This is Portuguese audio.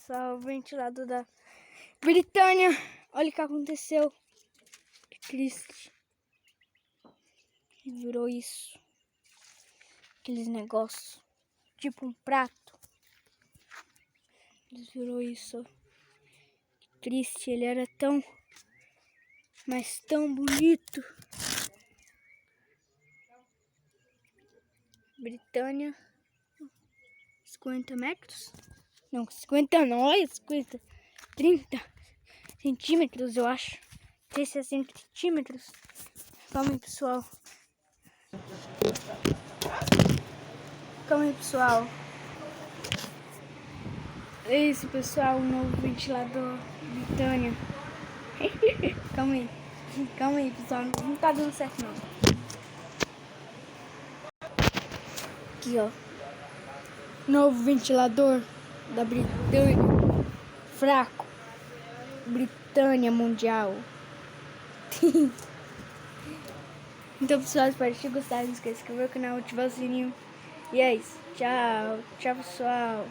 pessoal, o ventilador da Britânia. Olha o que aconteceu. Que triste. Virou isso. Aqueles negócios. Tipo um prato. Virou isso. Que triste. Ele era tão... mas tão bonito. Britânia. 50 metros? Não, 50 não, olha 50. 30 centímetros, eu acho. 30 centímetros. Calma aí, pessoal. Calma aí, pessoal. Esse, pessoal, o novo ventilador Britânia. Calma aí. Calma aí, pessoal. Não tá dando certo, não. Aqui, ó. Novo ventilador da Britânia. Fraco. Britânia Mundial. Então, pessoal, espero que tenham gostado. Não esqueça de se inscrever no canal, ativar o sininho. E é isso. Tchau. Tchau, pessoal.